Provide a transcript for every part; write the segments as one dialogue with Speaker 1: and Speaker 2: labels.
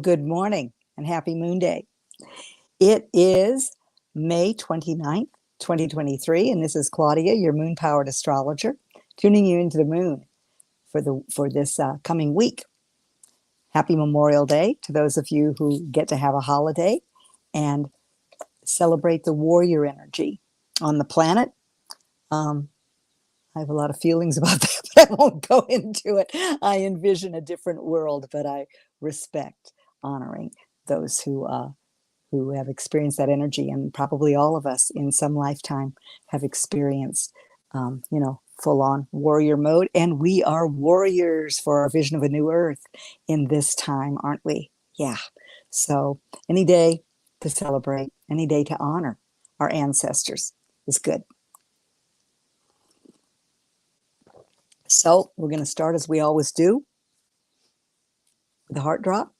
Speaker 1: good morning and happy Moon Day. It is May 29th, 2023, and this is Claudia, your moon-powered astrologer, tuning you into the moon for this coming week. Happy Memorial Day to those of you who get to have a holiday and celebrate the warrior energy on the planet. I have a lot of feelings about that, but I won't go into it. I envision a different world, but I respect honoring those who have experienced that energy, and probably all of us in some lifetime have experienced, full-on warrior mode. And we are warriors for our vision of a new earth in this time, aren't we? Yeah. So any day to celebrate, any day to honor our ancestors is good. So we're going to start as we always do with a heart drop,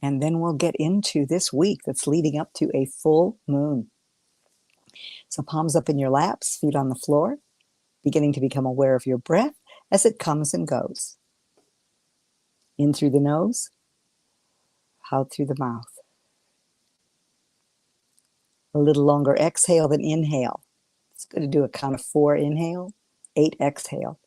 Speaker 1: and then we'll get into this week that's leading up to a full moon. So palms up in your laps, feet on the floor, beginning to become aware of your breath as it comes and goes. In through the nose, out through the mouth. A little longer exhale than inhale. It's good to do a count of 4 inhale, 8 exhale.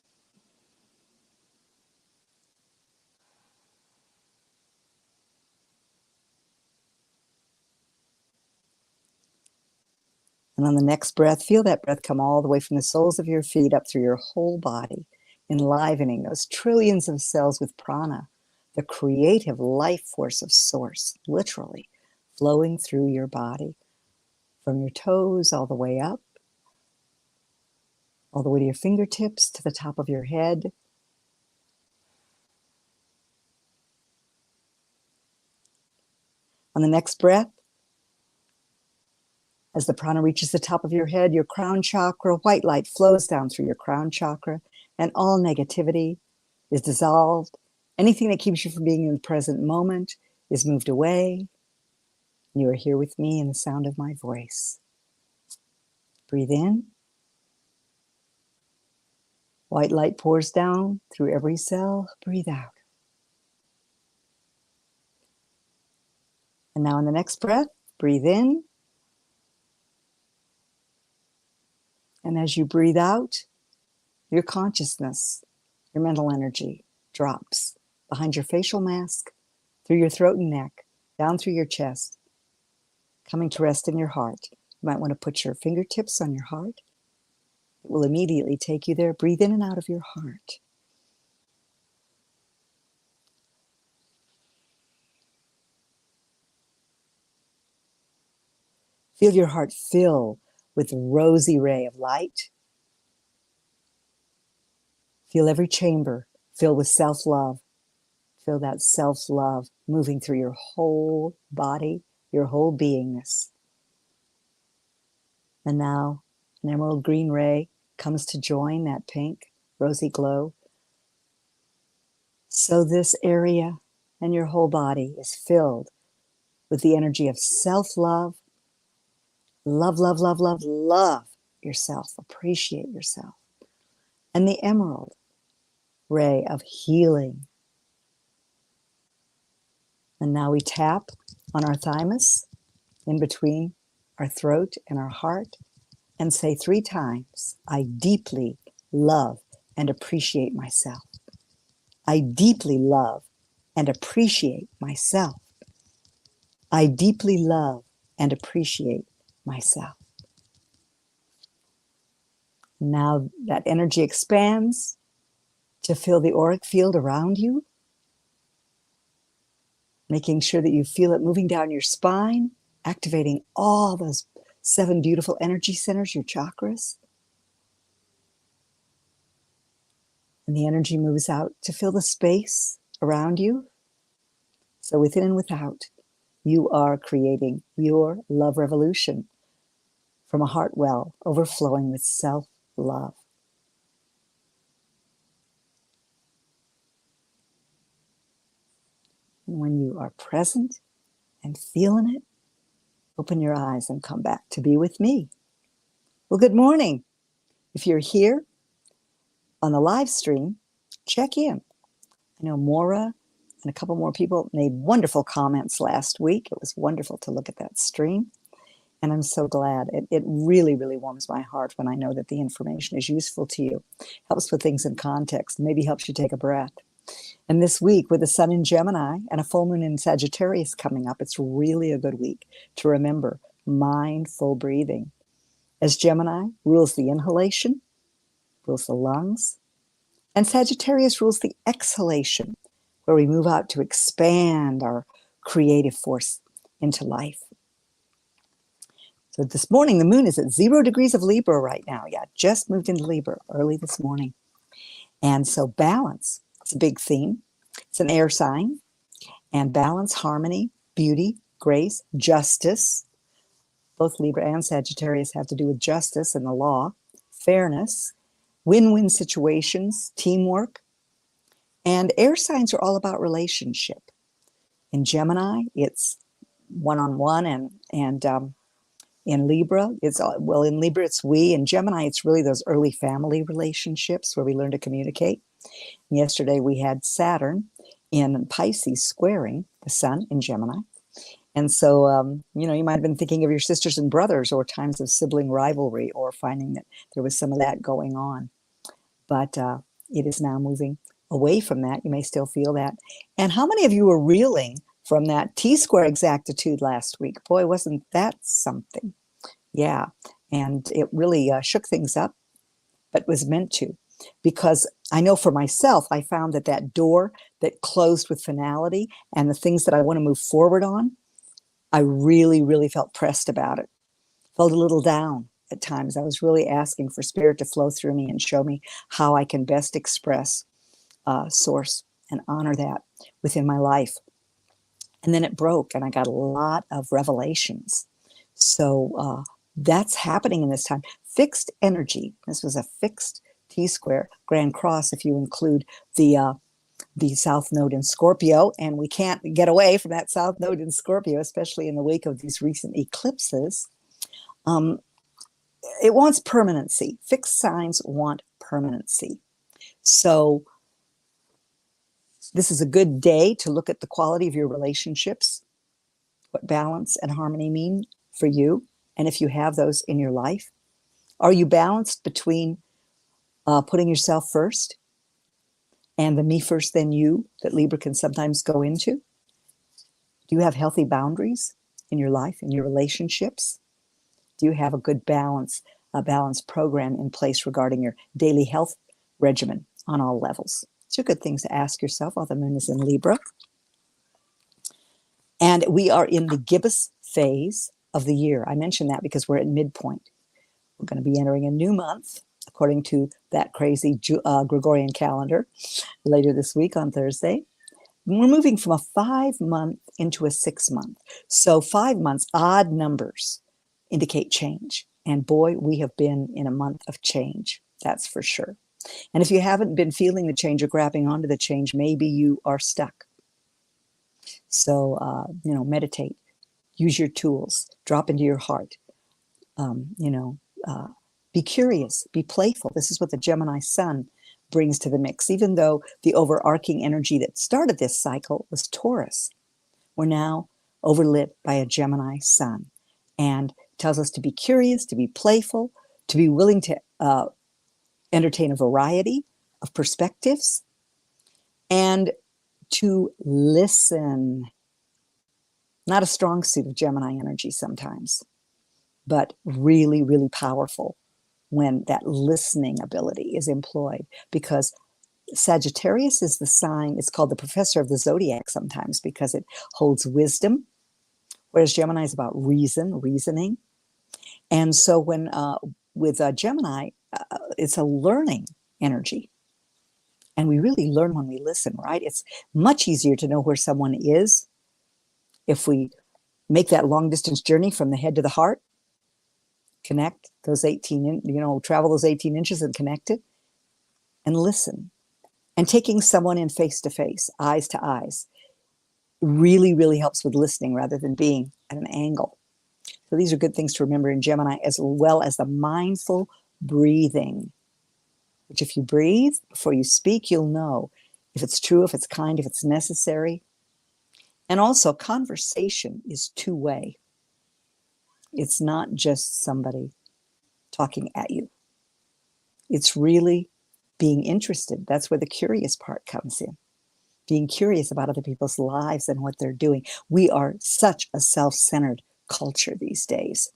Speaker 1: And on the next breath, feel that breath come all the way from the soles of your feet up through your whole body, enlivening those trillions of cells with prana, the creative life force of source, literally flowing through your body, from your toes all the way up, all the way to your fingertips, to the top of your head. On the next breath, as the prana reaches the top of your head, your crown chakra, white light flows down through your crown chakra, and all negativity is dissolved. Anything that keeps you from being in the present moment is moved away. You are here with me in the sound of my voice. Breathe in. White light pours down through every cell. Breathe out. And now on the next breath, breathe in. And as you breathe out, your consciousness, your mental energy drops behind your facial mask, through your throat and neck, down through your chest, coming to rest in your heart. You might want to put your fingertips on your heart. It will immediately take you there. Breathe in and out of your heart. Feel your heart fill with a rosy ray of light. Feel every chamber filled with self-love. Feel that self-love moving through your whole body, your whole beingness. And now an emerald green ray comes to join that pink, rosy glow. So this area and your whole body is filled with the energy of self-love. Love, love, love, love, love yourself. Appreciate yourself. And the emerald ray of healing. And now we tap on our thymus, in between our throat and our heart, and say 3 times, I deeply love and appreciate myself. I deeply love and appreciate myself. I deeply love and appreciate myself. Now that energy expands to fill the auric field around you, making sure that you feel it moving down your spine, activating all those 7 beautiful energy centers, your chakras. And the energy moves out to fill the space around you. So within and without, you are creating your love revolution from a heart well overflowing with self-love. And when you are present and feeling it, open your eyes and come back to be with me. Well, good morning. If you're here on the live stream, check in. I know Maura And a couple more people made wonderful comments last week. It was wonderful to look at that stream. And I'm so glad. It really, really warms my heart when I know that the information is useful to you, helps put things in context, maybe helps you take a breath. And this week, with the sun in Gemini and a full moon in Sagittarius coming up, it's really a good week to remember mindful breathing. As Gemini rules the inhalation, rules the lungs, and Sagittarius rules the exhalation, where we move out to expand our creative force into life. So this morning, the moon is at 0 degrees of Libra right now. Yeah, just moved into Libra early this morning. And so balance, it's a big theme. It's an air sign. And balance, harmony, beauty, grace, justice. Both Libra and Sagittarius have to do with justice and the law, fairness, win-win situations, teamwork. And air signs are all about relationship. In Gemini, it's one-on-one, and in Libra, in Libra, it's we. In Gemini, it's really those early family relationships where we learn to communicate. And yesterday, we had Saturn in Pisces squaring the sun in Gemini. And so, you might have been thinking of your sisters and brothers, or times of sibling rivalry, or finding that there was some of that going on. But it is now moving away from that. You may still feel that. And how many of you were reeling from that T-square exactitude last week? Boy, wasn't that something? Yeah, and it really shook things up, but was meant to. Because I know for myself, I found that door that closed with finality and the things that I want to move forward on, I really, really felt pressed about it. Felt a little down at times. I was really asking for Spirit to flow through me and show me how I can best express Source and honor that within my life. And then it broke, and I got a lot of revelations. So that's happening in this time. Fixed energy. This was a fixed T-square, Grand Cross, if you include the South Node in Scorpio. And we can't get away from that South Node in Scorpio, especially in the wake of these recent eclipses. It wants permanency. Fixed signs want permanency. So this is a good day to look at the quality of your relationships, what balance and harmony mean for you, and if you have those in your life. Are you balanced between putting yourself first and the me first then you that Libra can sometimes go into? Do you have healthy boundaries in your life, in your relationships? Do you have a good balanced program in place regarding your daily health regimen on all levels? Two good things to ask yourself while the moon is in Libra. And we are in the gibbous phase of the year. I mentioned that because we're at midpoint. We're going to be entering a new month, according to that crazy Gregorian calendar, later this week on Thursday. We're moving from a 5-month into a 6-month. So 5 months, odd numbers, indicate change. And boy, we have been in a month of change. That's for sure. And if you haven't been feeling the change or grabbing onto the change, maybe you are stuck. So, meditate, use your tools, drop into your heart, be curious, be playful. This is what the Gemini sun brings to the mix. Even though the overarching energy that started this cycle was Taurus, we're now overlit by a Gemini sun, and tells us to be curious, to be playful, to be willing to entertain a variety of perspectives, and to listen. Not a strong suit of Gemini energy sometimes, but really, really powerful when that listening ability is employed, because Sagittarius is the sign, it's called the professor of the zodiac sometimes because it holds wisdom, whereas Gemini is about reasoning. And so when with Gemini, it's a learning energy. And we really learn when we listen, right? It's much easier to know where someone is if we make that long distance journey from the head to the heart, connect those travel those 18 inches and connect it, and listen. And taking someone in face to face, eyes to eyes, really, really helps with listening rather than being at an angle. So these are good things to remember in Gemini, as well as the mindful breathing, which if you breathe before you speak, you'll know if it's true, if it's kind, if it's necessary. And also, conversation is two-way. It's not just somebody talking at you. It's really being interested. That's where the curious part comes in. Being curious about other people's lives and what they're doing. We are such a self-centered culture these days.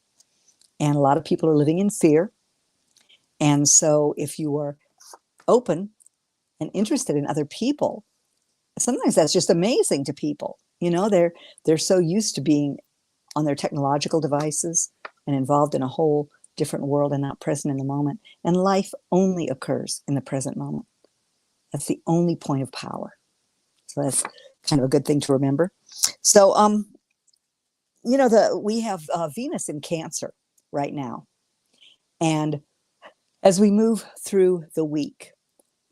Speaker 1: And a lot of people are living in fear. And so if you are open and interested in other people, sometimes that's just amazing to people. You know, they're so used to being on their technological devices and involved in a whole different world and not present in the moment. And life only occurs in the present moment. That's the only point of power. So that's kind of a good thing to remember. So, you know, we have Venus in Cancer right now. And as we move through the week,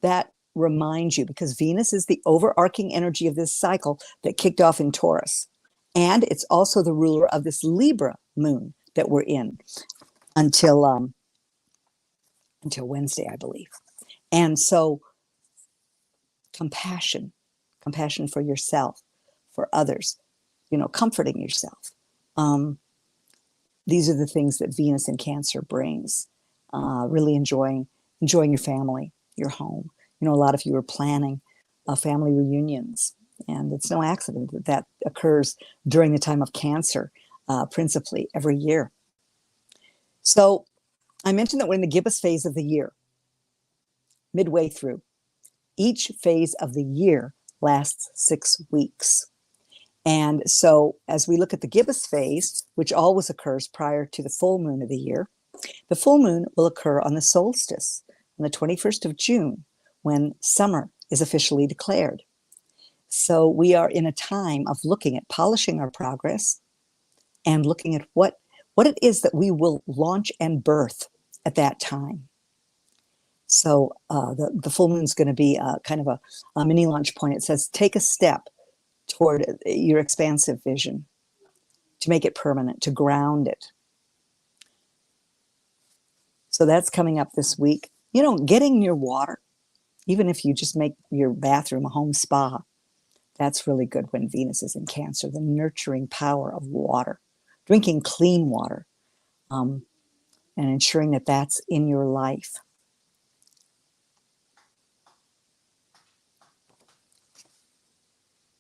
Speaker 1: that reminds you, because Venus is the overarching energy of this cycle that kicked off in Taurus. And it's also the ruler of this Libra moon that we're in until Wednesday, I believe. And so compassion for yourself, for others, you know, comforting yourself. These are the things that Venus in Cancer brings. Really enjoying your family, your home. You know, a lot of you are planning family reunions, and it's no accident that that occurs during the time of Cancer, principally every year. So I mentioned that we're in the gibbous phase of the year, midway through. Each phase of the year lasts 6 weeks. And so as we look at the gibbous phase, which always occurs prior to the full moon of the year, the full moon will occur on the solstice on the 21st of June, when summer is officially declared. So we are in a time of looking at polishing our progress and looking at what it is that we will launch and birth at that time. So the full moon is going to be kind of a mini launch point. It says, take a step toward your expansive vision, to make it permanent, to ground it. So that's coming up this week. You know, getting your water, even if you just make your bathroom a home spa, that's really good when Venus is in Cancer, the nurturing power of water, drinking clean water, and ensuring that that's in your life.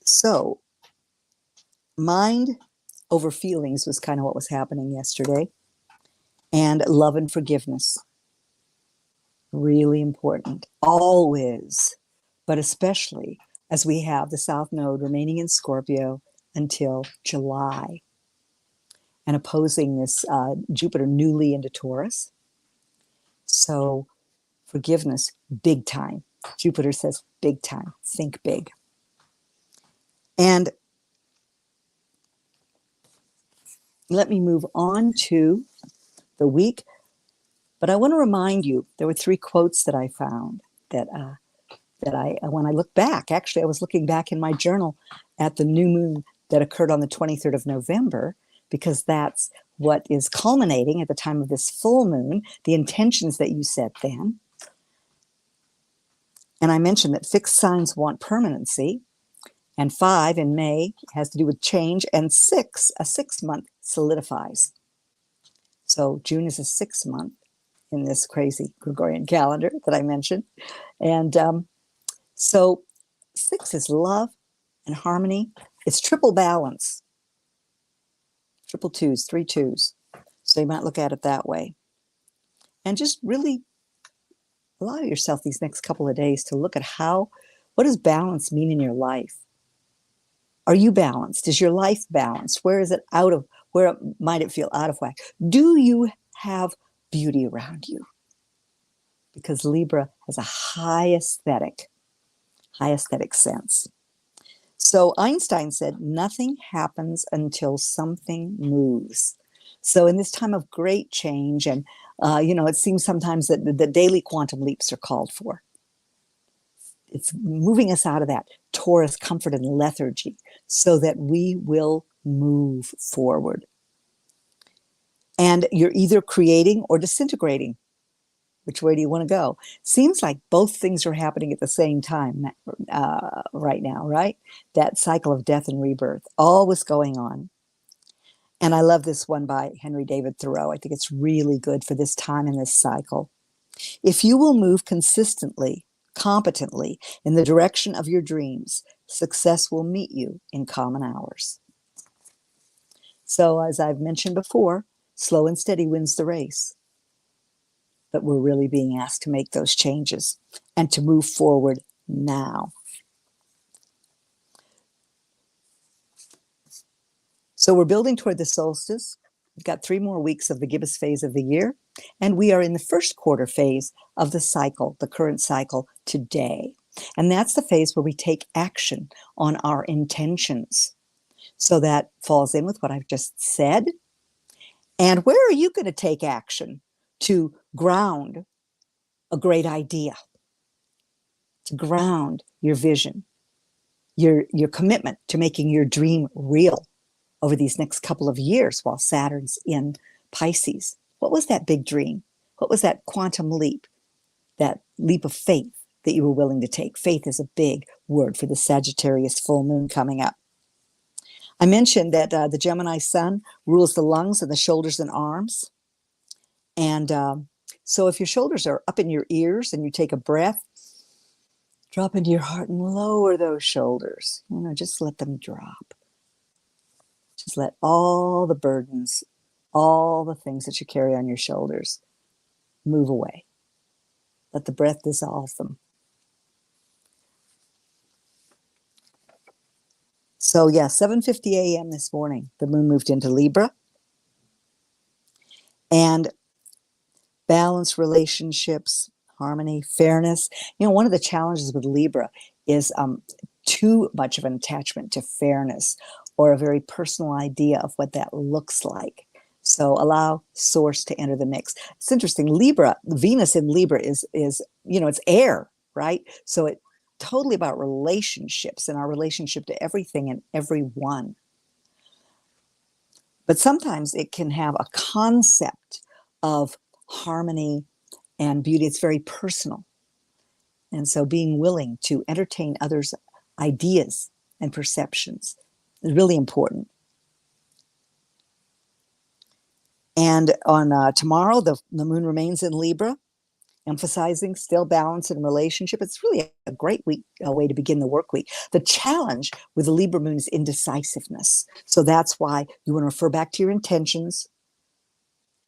Speaker 1: So mind over feelings was kind of what was happening yesterday. And love and forgiveness. Really important. Always, but especially as we have the South Node remaining in Scorpio until July and opposing this Jupiter newly into Taurus. So forgiveness, big time. Jupiter says big time. Think big. And let me move on to the week. But I want to remind you, there were 3 quotes that I found that when I look back, actually, I was looking back in my journal at the new moon that occurred on the 23rd of November, because that's what is culminating at the time of this full moon, the intentions that you set then. And I mentioned that fixed signs want permanency, and 5 in May has to do with change, and 6, a 6-month solidifies. So June is a 6-month in this crazy Gregorian calendar that I mentioned. And so 6 is love and harmony. It's triple balance. Triple twos, 3 twos. So you might look at it that way. And just really allow yourself these next couple of days to look at what does balance mean in your life? Are you balanced? Is your life balanced? Where might it feel out of whack? Do you have beauty around you? Because Libra has a high aesthetic sense. So Einstein said, nothing happens until something moves. So in this time of great change, and it seems sometimes that the daily quantum leaps are called for. It's moving us out of that Taurus comfort and lethargy so that we will move forward. And you're either creating or disintegrating. Which way do you want to go? Seems like both things are happening at the same time right now, right? That cycle of death and rebirth, always going on. And I love this one by Henry David Thoreau. I think it's really good for this time in this cycle. If you will move consistently, competently in the direction of your dreams, success will meet you in common hours. So, as I've mentioned before, slow and steady wins the race. But we're really being asked to make those changes and to move forward now. So we're building toward the solstice. We've got 3 more weeks of the gibbous phase of the year, and we are in the first quarter phase of the cycle, the current cycle today. And that's the phase where we take action on our intentions. So that falls in with what I've just said. And where are you going to take action to ground a great idea, to ground your vision, your commitment to making your dream real over these next couple of years while Saturn's in Pisces? What was that big dream? What was that quantum leap, that leap of faith that you were willing to take? Faith is a big word for the Sagittarius full moon coming up. I mentioned that the Gemini sun rules the lungs and the shoulders and arms. And so if your shoulders are up in your ears and you take a breath, drop into your heart and lower those shoulders. Just let them drop. Just let all the burdens, all the things that you carry on your shoulders move away. Let the breath dissolve them. So yeah, 7:50 a.m. this morning, the moon moved into Libra. And balance, relationships, harmony, fairness. One of the challenges with Libra is too much of an attachment to fairness or a very personal idea of what that looks like. So allow source to enter the mix. It's interesting. Libra, Venus in Libra is it's air, right? So it's totally about relationships and our relationship to everything and everyone. But sometimes it can have a concept of harmony and beauty. It's very personal. And so being willing to entertain others' ideas and perceptions is really important. And on tomorrow, the moon remains in Libra, emphasizing still balance in relationship. It's really a great week, a way to begin the work week. The challenge with the Libra moon is indecisiveness. So that's why you want to refer back to your intentions.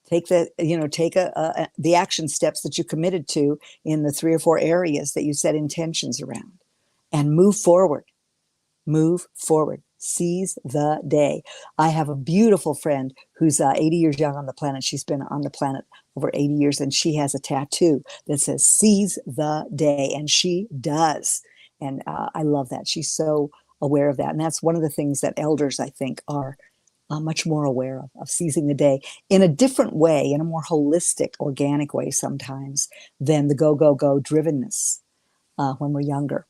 Speaker 1: Take the action steps that you committed to in the 3 or 4 areas that you set intentions around, and move forward. Move forward. Seize the day. I have a beautiful friend who's 80 years young on the planet. She's been on the planet over 80 years, and she has a tattoo that says "Seize the day," and she does. And I love that. She's so aware of that, and that's one of the things that elders, I think, are much more aware of seizing the day in a different way, in a more holistic, organic way sometimes than the go, go, go drivenness when we're younger.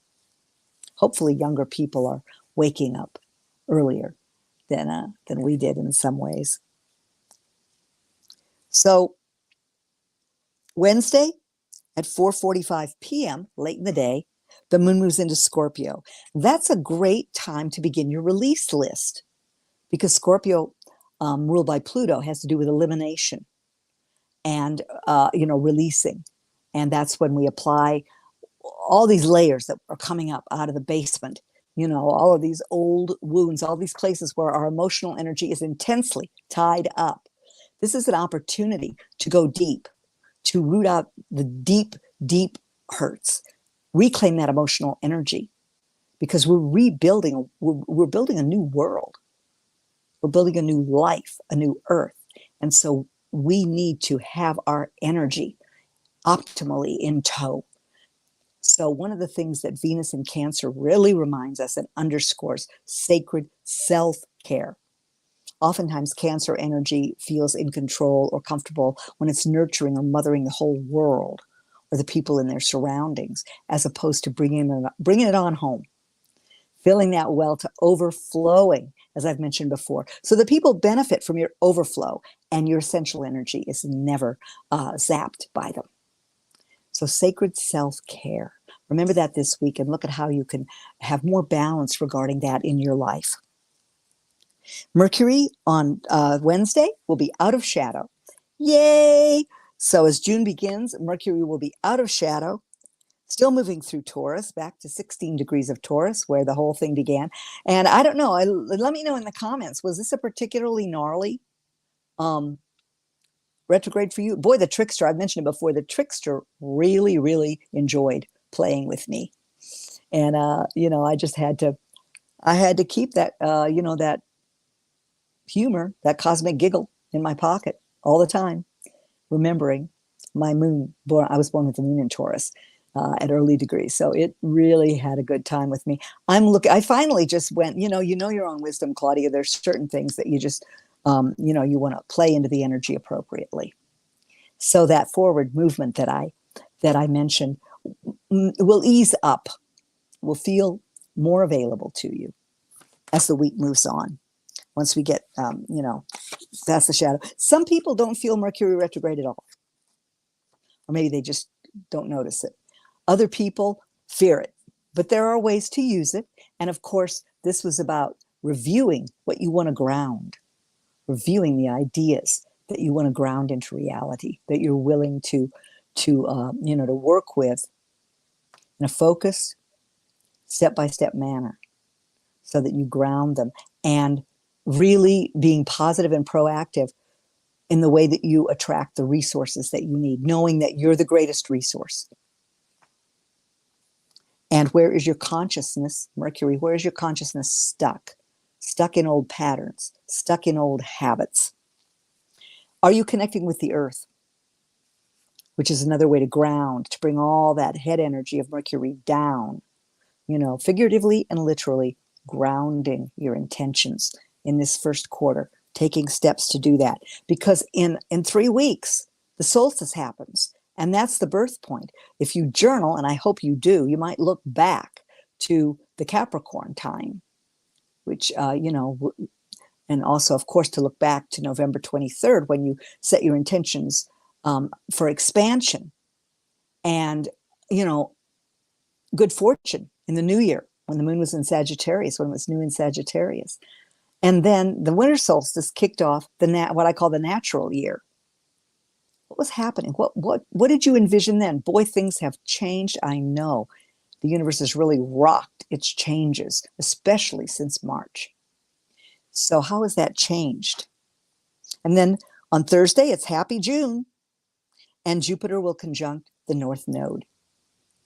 Speaker 1: Hopefully younger people are waking up earlier than we did in some ways. So Wednesday at 4:45 p.m., late in the day, the moon moves into Scorpio. That's a great time to begin your release list, because Scorpio, ruled by Pluto, has to do with elimination and releasing. And that's when we apply all these layers that are coming up out of the basement, all of these old wounds, all these places where our emotional energy is intensely tied up. This is an opportunity to go deep, to root out the deep, deep hurts, reclaim that emotional energy, because we're building a new world. We're building a new life, a new earth. And so we need to have our energy optimally in tow. So one of the things that Venus in Cancer really reminds us and underscores: sacred self-care. Oftentimes Cancer energy feels in control or comfortable when it's nurturing or mothering the whole world or the people in their surroundings, as opposed to bringing it on home, filling that well to overflowing, as I've mentioned before, so that people benefit from your overflow and your essential energy is never zapped by them. So sacred self-care. Remember that this week and look at how you can have more balance regarding that in your life. Mercury on Wednesday will be out of shadow. Yay! So as June begins, Mercury will be out of shadow, still moving through Taurus, back to 16 degrees of Taurus, where the whole thing began. And I don't know, let me know in the comments, was this a particularly gnarly retrograde for you? Boy, the trickster, I've mentioned it before, the trickster really, really enjoyed playing with me. And, I just had to keep that, that humor, that cosmic giggle in my pocket all the time, remembering my moon. I was born with the moon in Taurus at early degrees, so it really had a good time with me. I finally just went, you know your own wisdom, Claudia. There's certain things that you just, you want to play into the energy appropriately. So that forward movement that I mentioned will ease up, will feel more available to you as the week moves on. Once we get, past the shadow. Some people don't feel Mercury retrograde at all. Or maybe they just don't notice it. Other people fear it. But there are ways to use it. And of course, this was about reviewing what you want to ground, reviewing the ideas that you want to ground into reality, that you're willing to work with in a focused, step-by-step manner so that you ground them, and really being positive and proactive in the way that you attract the resources that you need, knowing that you're the greatest resource. And where is your consciousness, Mercury, where is your consciousness stuck? Stuck in old patterns, stuck in old habits. Are you connecting with the earth? Which is another way to ground, to bring all that head energy of Mercury down, figuratively and literally grounding your intentions in this first quarter, taking steps to do that. Because in 3 weeks, the solstice happens, and that's the birth point. If you journal, and I hope you do, you might look back to the Capricorn time, which, and also, of course, to look back to November 23rd when you set your intentions for expansion and, good fortune in the new year when the moon was in Sagittarius, when it was new in Sagittarius. And then the winter solstice kicked off what I call the natural year. What was happening? What did you envision then? Boy, things have changed. I know the universe has really rocked its changes, especially since March. So how has that changed? And then on Thursday, it's Happy June, and Jupiter will conjunct the North Node.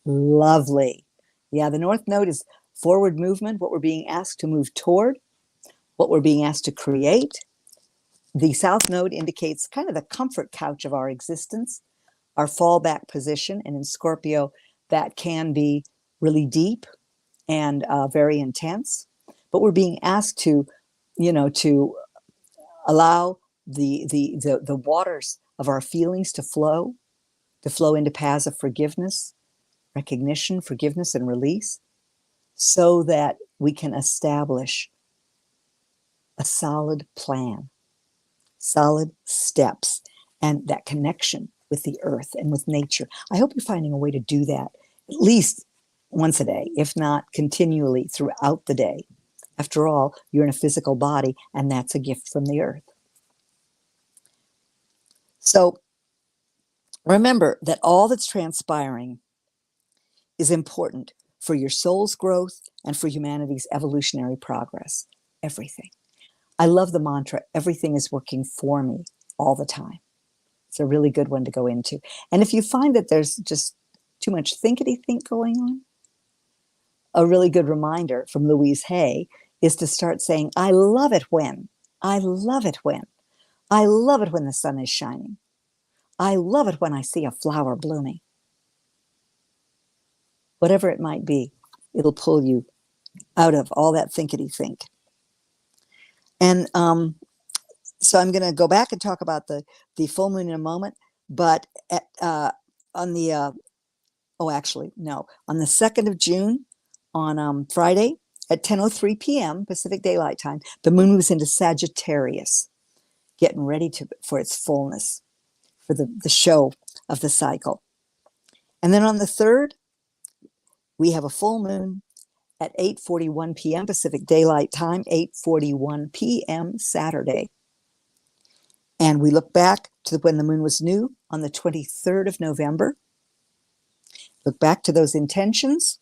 Speaker 1: Lovely. Yeah, the North Node is forward movement, what we're being asked to move toward, what we're being asked to create. The South Node indicates kind of the comfort couch of our existence, our fallback position. And in Scorpio, that can be really deep and very intense. But we're being asked to, to allow the waters of our feelings to flow into paths of forgiveness, recognition, forgiveness, and release, so that we can establish a solid plan, solid steps, and that connection with the earth and with nature. I hope you're finding a way to do that at least once a day, if not continually throughout the day. After all, you're in a physical body, and that's a gift from the earth. So remember that all that's transpiring is important for your soul's growth and for humanity's evolutionary progress. Everything. I love the mantra, everything is working for me all the time. It's a really good one to go into. And if you find that there's just too much thinkety-think going on, a really good reminder from Louise Hay is to start saying, I love it when, I love it when, I love it when the sun is shining. I love it when I see a flower blooming. Whatever it might be, it'll pull you out of all that thinkety-think. And so I'm going to go back and talk about the full moon in a moment, but on the 2nd of June, on Friday at 10:03 p.m. Pacific Daylight Time, the moon moves into Sagittarius, getting ready for its fullness, for the show of the cycle. And then on the 3rd, we have a full moon at 8:41 p.m. Pacific Daylight Time, 8:41 p.m. Saturday. And we look back to when the moon was new on the 23rd of November. Look back to those intentions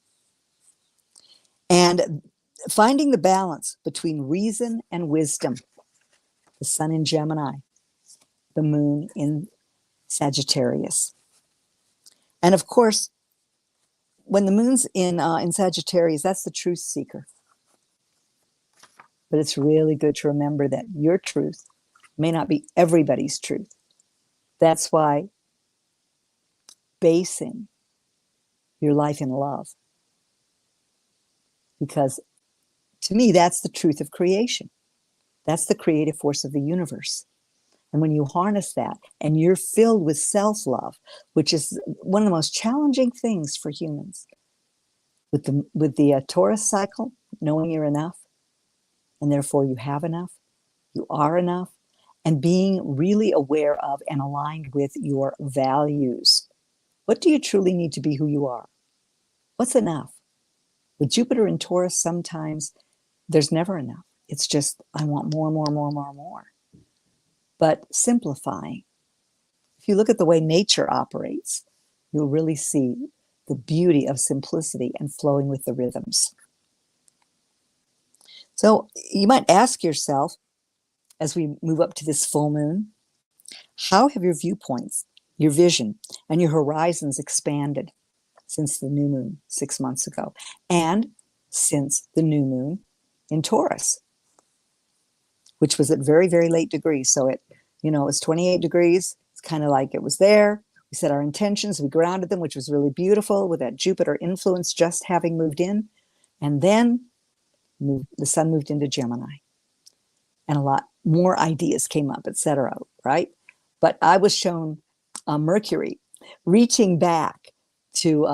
Speaker 1: and finding the balance between reason and wisdom. The sun in Gemini, the moon in Sagittarius. And of course, when the moon's in Sagittarius, that's the truth seeker. But it's really good to remember that your truth may not be everybody's truth. That's why basing your life in love. Because to me, that's the truth of creation. That's the creative force of the universe. And when you harness that and you're filled with self-love, which is one of the most challenging things for humans, with the Taurus cycle, knowing you're enough, and therefore you have enough, you are enough, and being really aware of and aligned with your values. What do you truly need to be who you are? What's enough? With Jupiter in Taurus, sometimes there's never enough. It's just, I want more, more, more, more, more. But simplifying. If you look at the way nature operates, you'll really see the beauty of simplicity and flowing with the rhythms. So you might ask yourself, as we move up to this full moon, how have your viewpoints, your vision, and your horizons expanded since the new moon 6 months ago, and since the new moon in Taurus, which was at very, very late degrees. So it was 28 degrees. It's kind of like it was there. We set our intentions, we grounded them, which was really beautiful with that Jupiter influence just having moved in. And then the sun moved into Gemini. And a lot more ideas came up, etc., right? But I was shown Mercury reaching back to,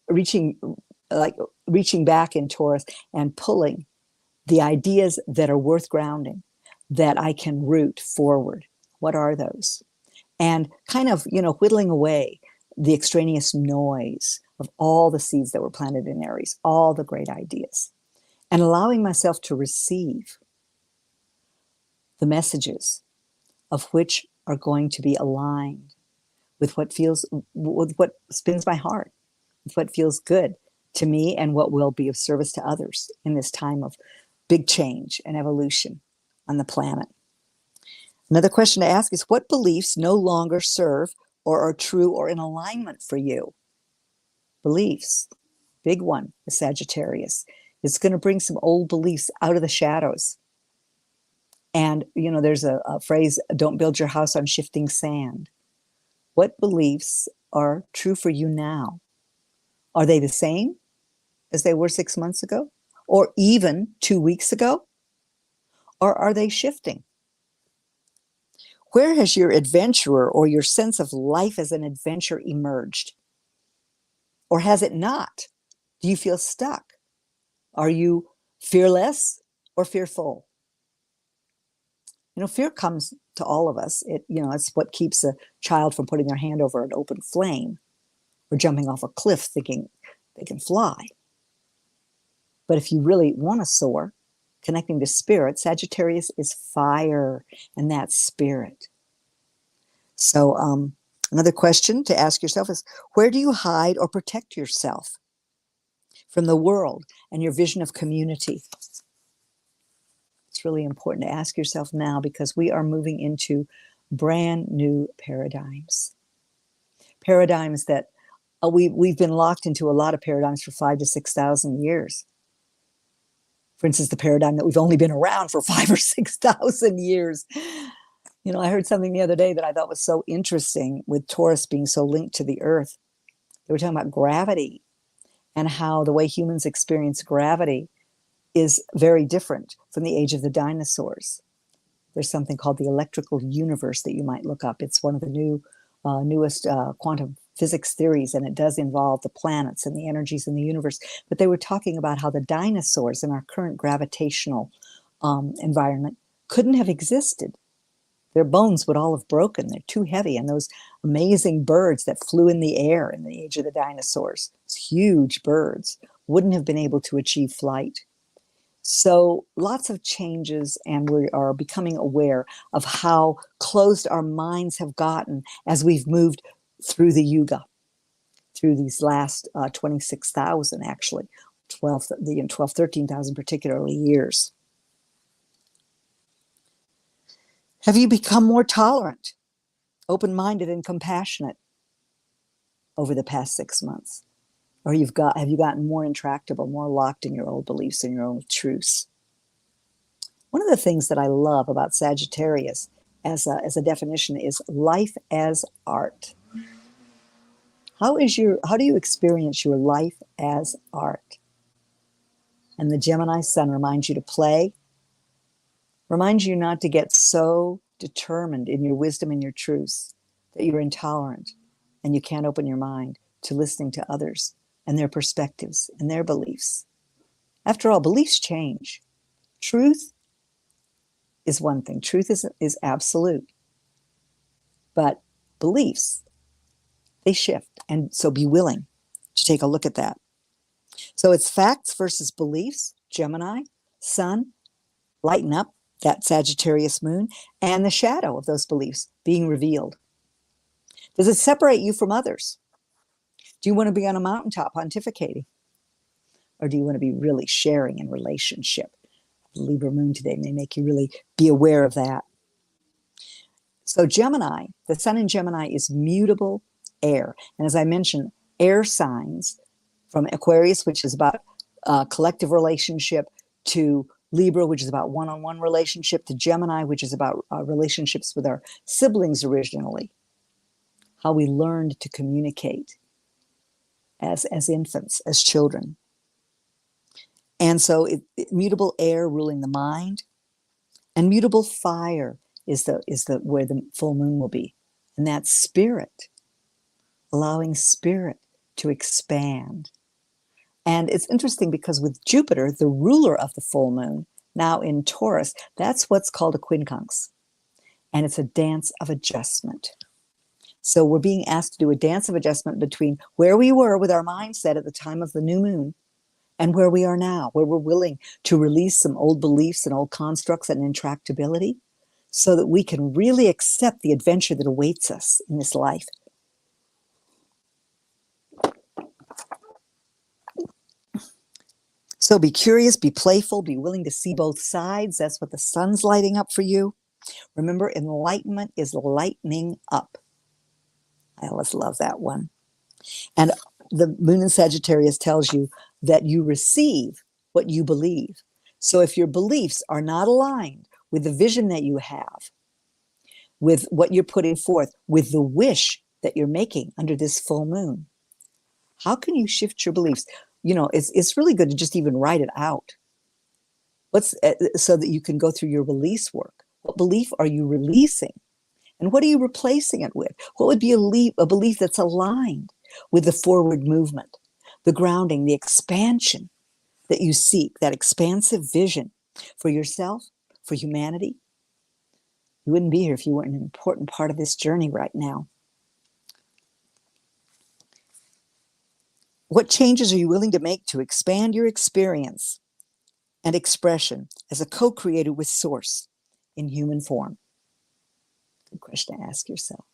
Speaker 1: reaching back in Taurus and pulling the ideas that are worth grounding, that I can root forward. What are those? And kind of, whittling away the extraneous noise of all the seeds that were planted in Aries, all the great ideas, and allowing myself to receive the messages of which are going to be aligned with what spins my heart, with what feels good to me and what will be of service to others in this time of big change and evolution on the planet. Another question to ask is, what beliefs no longer serve or are true or in alignment for you? Beliefs, big one, the Sagittarius. It's going to bring some old beliefs out of the shadows. And, there's a phrase, don't build your house on shifting sand. What beliefs are true for you now? Are they the same as they were 6 months ago? Or even 2 weeks ago? Or are they shifting? Where has your adventurer or your sense of life as an adventure emerged? Or has it not? Do you feel stuck? Are you fearless or fearful? Fear comes to all of us. It's what keeps a child from putting their hand over an open flame or jumping off a cliff thinking they can fly. But if you really want to soar, connecting to spirit, Sagittarius is fire, and that's spirit. So another question to ask yourself is, where do you hide or protect yourself from the world and your vision of community? It's really important to ask yourself now, because we are moving into brand new paradigms. Paradigms that we've been locked into a lot of paradigms for 5,000 to 6,000 years. For instance, the paradigm that we've only been around for 5,000 or 6,000 years. I heard something the other day that I thought was so interesting, with Taurus being so linked to the earth. They were talking about gravity and how the way humans experience gravity is very different from the age of the dinosaurs. There's something called the electrical universe that you might look up. It's one of the newest quantum physics theories, and it does involve the planets and the energies in the universe. But they were talking about how the dinosaurs in our current gravitational environment couldn't have existed. Their bones would all have broken. They're too heavy. And those amazing birds that flew in the air in the age of the dinosaurs, huge birds, wouldn't have been able to achieve flight. So lots of changes, and we are becoming aware of how closed our minds have gotten as we've moved through the yuga, through these last 26,000, actually, 13,000 particularly years. Have you become more tolerant, open-minded, and compassionate over the past 6 months? Or have you gotten more intractable, more locked in your old beliefs and your old truths? One of the things that I love about Sagittarius as a definition is life as art. How do you experience your life as art? And the Gemini sun reminds you to play, reminds you not to get so determined in your wisdom and your truths that you're intolerant and you can't open your mind to listening to others and their perspectives and their beliefs. After all, beliefs change. Truth is one thing. Truth is absolute. But beliefs, they shift. And so be willing to take a look at that. So it's facts versus beliefs, Gemini, sun, lighten up that Sagittarius moon, and the shadow of those beliefs being revealed. Does it separate you from others? Do you want to be on a mountaintop pontificating? Or do you want to be really sharing in relationship? The Libra moon today may make you really be aware of that. So Gemini, the sun in Gemini is mutable air. And as I mentioned, air signs from Aquarius, which is about collective relationship, to Libra, which is about one-on-one relationship, to Gemini, which is about relationships with our siblings originally, how we learned to communicate as infants, as children. And so mutable air ruling the mind, and mutable fire is the where the full moon will be. And that's spirit, allowing spirit to expand. And it's interesting because with Jupiter, the ruler of the full moon, now in Taurus, that's what's called a quincunx. And it's a dance of adjustment. So we're being asked to do a dance of adjustment between where we were with our mindset at the time of the new moon and where we are now, where we're willing to release some old beliefs and old constructs and intractability so that we can really accept the adventure that awaits us in this life. So be curious, be playful, be willing to see both sides. That's what the sun's lighting up for you. Remember, enlightenment is lightening up. I always love that one. And the moon in Sagittarius tells you that you receive what you believe. So if your beliefs are not aligned with the vision that you have, with what you're putting forth, with the wish that you're making under this full moon, how can you shift your beliefs? You know, it's really good to just even write it out. So that you can go through your release work. What belief are you releasing? And what are you replacing it with? What would be a belief that's aligned with the forward movement, the grounding, the expansion that you seek, that expansive vision for yourself, for humanity? You wouldn't be here if you weren't an important part of this journey right now. What changes are you willing to make to expand your experience and expression as a co-creator with Source in human form? Good question to ask yourself.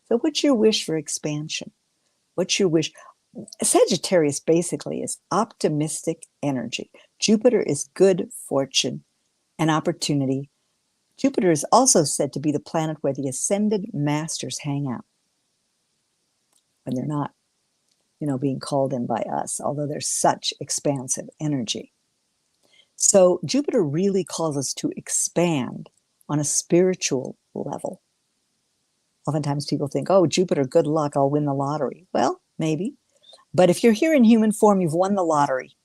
Speaker 1: So what's your wish for expansion? What's your wish? Sagittarius basically is optimistic energy. Jupiter is good fortune and opportunity. Jupiter is also said to be the planet where the ascended masters hang out when they're not, being called in by us, although there's such expansive energy. So Jupiter really calls us to expand on a spiritual level. Oftentimes people think, oh, Jupiter, good luck, I'll win the lottery. Well, maybe. But if you're here in human form, you've won the lottery.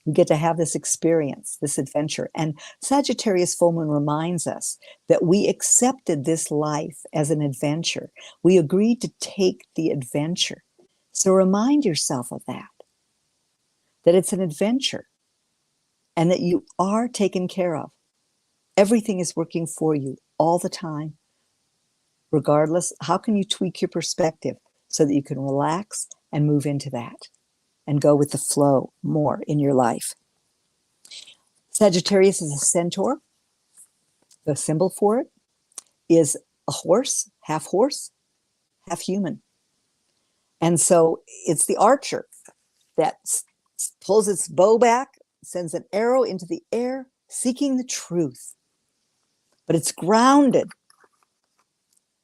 Speaker 1: You get to have this experience, this adventure. And Sagittarius full moon reminds us that we accepted this life as an adventure. We agreed to take the adventure. So remind yourself of that it's an adventure and that you are taken care of. Everything is working for you all the time. Regardless, how can you tweak your perspective so that you can relax and move into that and go with the flow more in your life? Sagittarius is a centaur. The symbol for it is a horse, half human. And so it's the archer that pulls its bow back, sends an arrow into the air, seeking the truth. But it's grounded.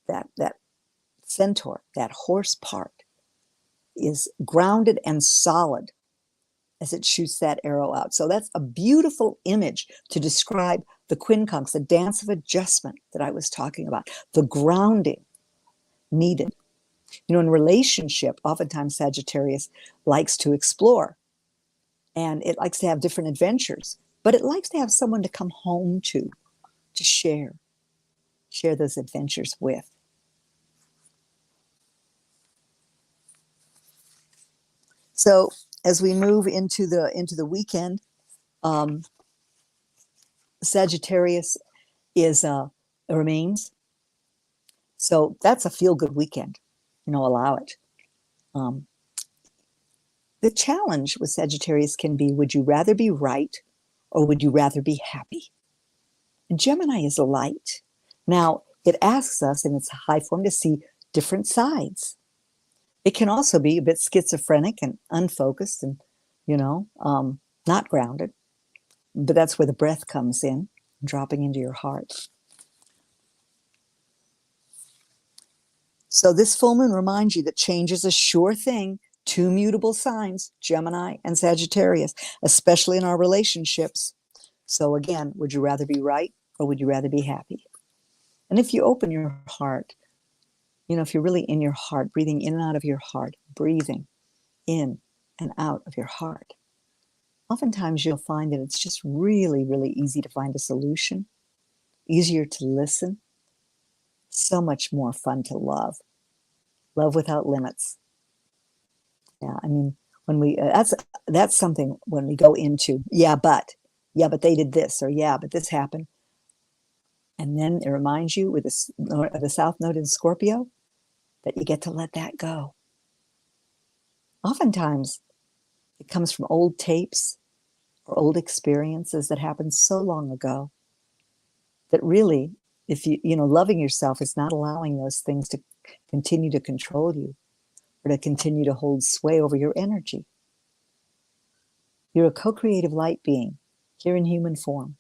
Speaker 1: That centaur, that horse part, is grounded and solid as it shoots that arrow out. So that's a beautiful image to describe the quincunx, the dance of adjustment that I was talking about, the grounding needed. You know, in relationship, oftentimes Sagittarius likes to explore, and it likes to have different adventures, but it likes to have someone to come home to share those adventures with. So as we move into the weekend, Sagittarius remains. So that's a feel-good weekend. You know, allow it. The challenge with Sagittarius can be, would you rather be right or would you rather be happy? And Gemini is light. Now, it asks us in its high form to see different sides. It can also be a bit schizophrenic and unfocused and, not grounded. But that's where the breath comes in, dropping into your heart. So this full moon reminds you that change is a sure thing. Two mutable signs, Gemini and Sagittarius, especially in our relationships. So again, would you rather be right or would you rather be happy? And if you open your heart, if you're really in your heart, breathing in and out of your heart, breathing in and out of your heart, oftentimes you'll find that it's just really, really easy to find a solution, easier to listen, so much more fun to love. Love without limits. Yeah, I mean, when we that's something when we go into but they did this, or but this happened, and then it reminds you with the South Node in Scorpio that you get to let that go. Oftentimes, it comes from old tapes or old experiences that happened so long ago that really, if loving yourself is not allowing those things to continue to control you or to continue to hold sway over your energy. You're a co-creative light being here in human form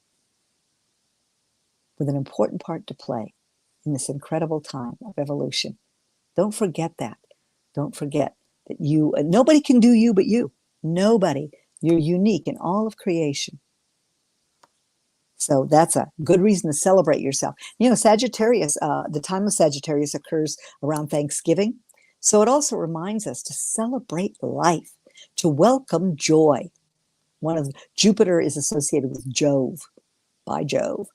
Speaker 1: with an important part to play in this incredible time of evolution. Don't forget that. Don't forget that nobody can do you but you. Nobody. You're unique in all of creation. So that's a good reason to celebrate yourself. Sagittarius, the time of Sagittarius occurs around Thanksgiving. So it also reminds us to celebrate life, to welcome joy. Jupiter is associated with Jove, by Jove.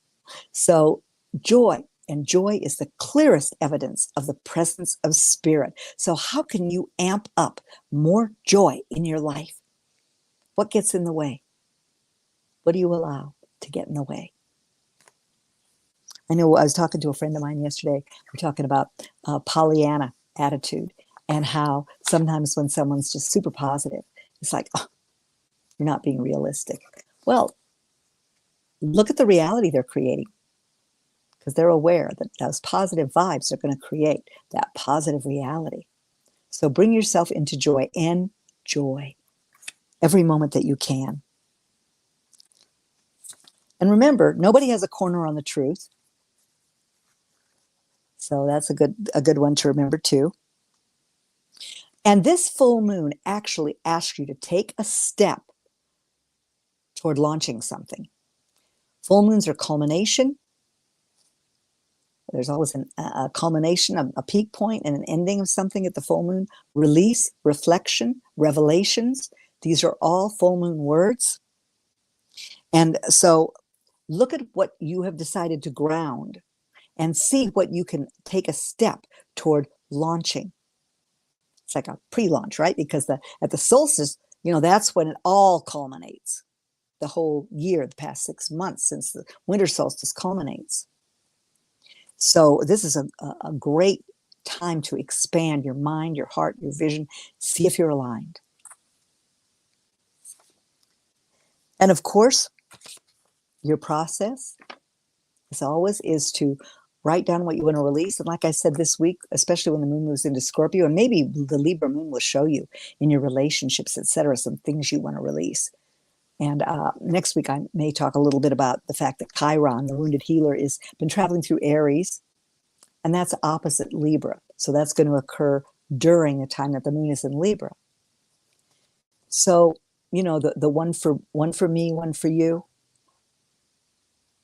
Speaker 1: So joy, and joy is the clearest evidence of the presence of spirit. So how can you amp up more joy in your life? What gets in the way? What do you allow to get in the way? I know I was talking to a friend of mine yesterday. We're talking about Pollyanna attitude and how sometimes when someone's just super positive, it's like, oh, you're not being realistic. Well, look at the reality they're creating, because they're aware that those positive vibes are going to create that positive reality. So bring yourself into joy. Enjoy every moment that you can. And remember, nobody has a corner on the truth. So that's a good one to remember too. And this full moon actually asks you to take a step toward launching something. Full moons are culmination. There's always a culmination, a peak point, and an ending of something at the full moon. Release, reflection, revelations. These are all full moon words. And so look at what you have decided to ground and see what you can take a step toward launching. It's like a pre-launch, right? Because at the solstice, that's when it all culminates. the whole year, the past 6 months since the winter solstice culminates. So this is a great time to expand your mind, your heart, your vision, see if you're aligned. And of course, your process, as always, is to write down what you want to release. And like I said this week, especially when the moon moves into Scorpio, and maybe the Libra moon will show you in your relationships, etc., some things you want to release. And next week, I may talk a little bit about the fact that Chiron, the wounded healer, has been traveling through Aries, and that's opposite Libra. So that's going to occur during the time that the moon is in Libra. So, you know, the one for me, one for you,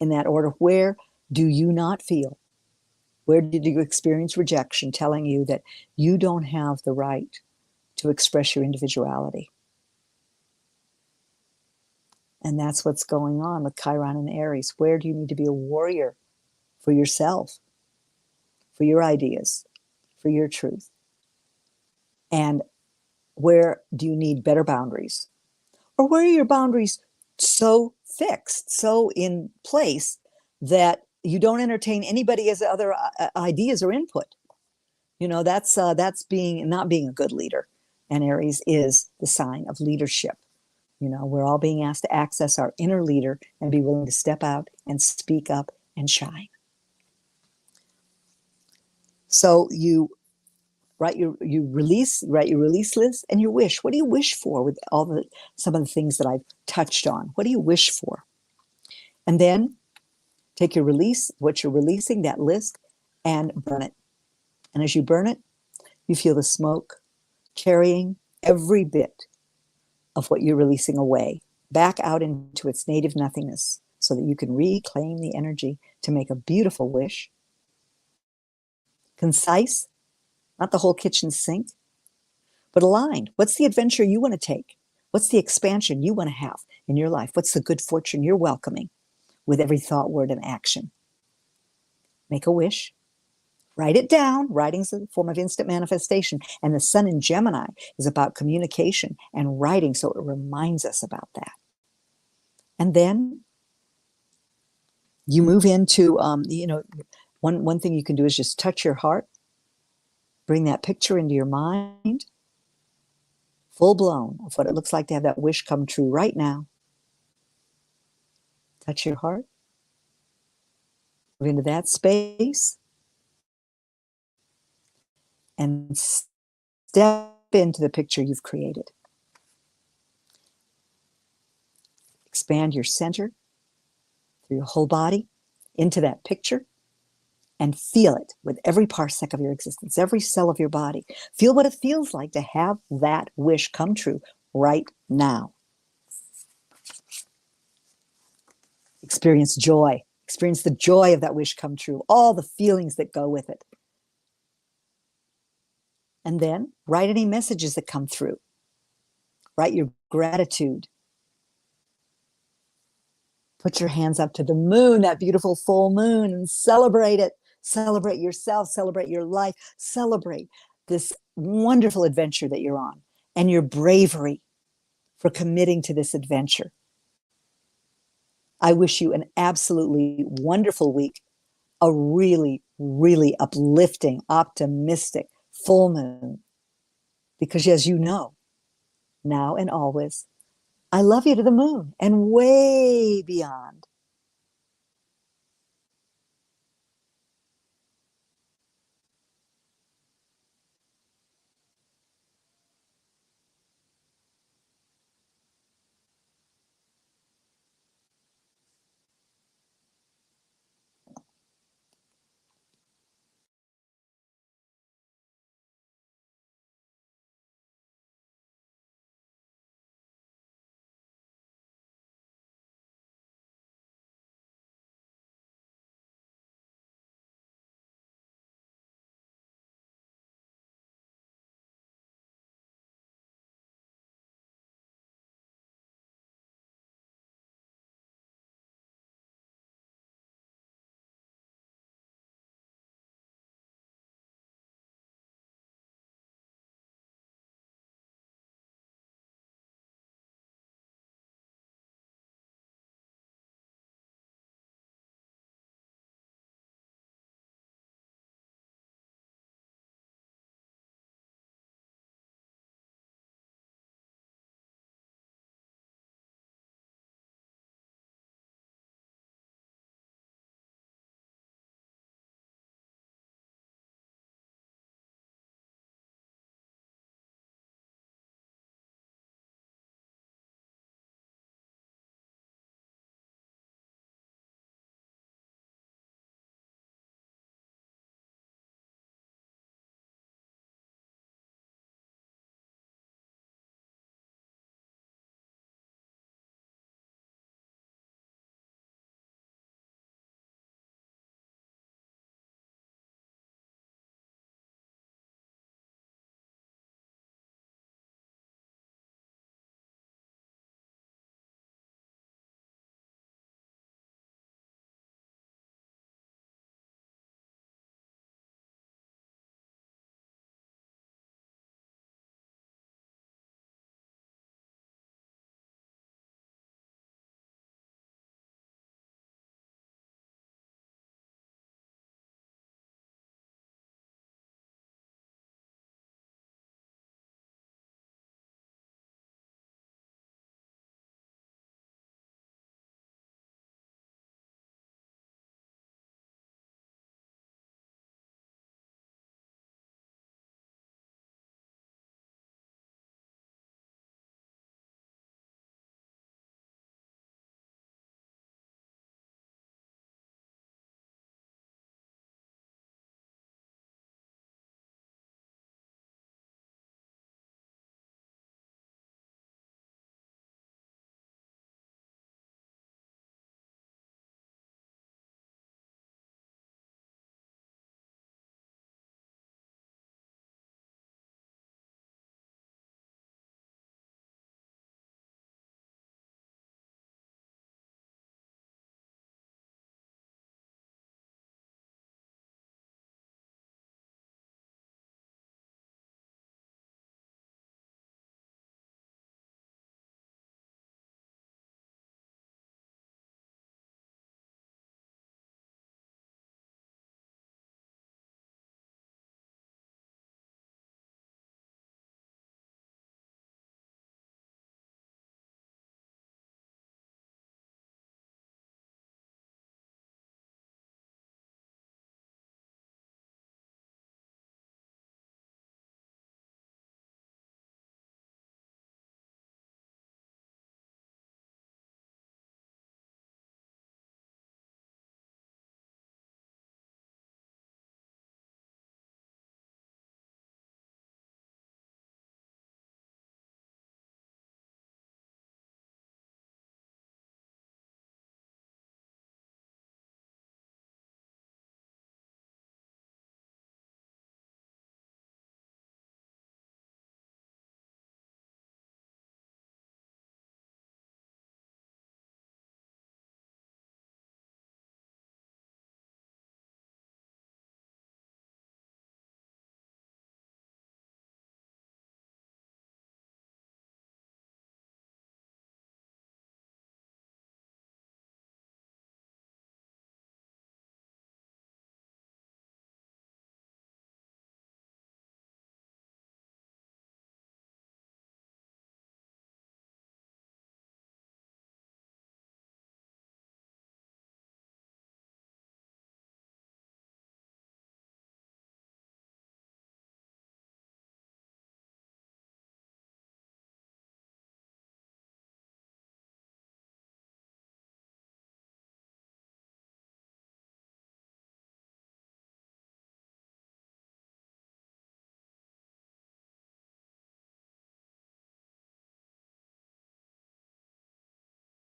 Speaker 1: in that order. Where do you not feel? Where did you experience rejection telling you that you don't have the right to express your individuality? And that's what's going on with Chiron and Aries. Where do you need to be a warrior for yourself, for your ideas, for your truth? And where do you need better boundaries? Or where are your boundaries so fixed, so in place that you don't entertain anybody as other ideas or input? You know, that's being not being a good leader. And Aries is the sign of leadership. You know, we're all being asked to access our inner leader and be willing to step out and speak up and shine. So you write your release list and your wish. What do you wish for with some of the things that I've touched on? What do you wish for? And then take your release, what you're releasing, that list, and burn it. And as you burn it, you feel the smoke carrying every bit of what you're releasing away, back out into its native nothingness, so that you can reclaim the energy to make a beautiful wish. Concise, not the whole kitchen sink, but aligned. What's the adventure you want to take? What's the expansion you want to have in your life? What's the good fortune you're welcoming with every thought, word, and action? Make a wish. Write it down. Writing's a form of instant manifestation. And the sun in Gemini is about communication and writing, so it reminds us about that. And then you move into, one thing you can do is just touch your heart. Bring that picture into your mind, full blown, of what it looks like to have that wish come true right now. Touch your heart. Move into that space. And step into the picture you've created. Expand your center through your whole body into that picture and feel it with every parsec of your existence, every cell of your body. Feel what it feels like to have that wish come true right now. Experience joy. Experience the joy of that wish come true, all the feelings that go with it. And then write any messages that come through. Write your gratitude. Put your hands up to the moon, that beautiful full moon, and celebrate it. Celebrate yourself, celebrate your life, celebrate this wonderful adventure that you're on and your bravery for committing to this adventure. I wish you an absolutely wonderful week, a really, really uplifting, optimistic full moon. Because as you know, now and always, I love you to the moon and way beyond.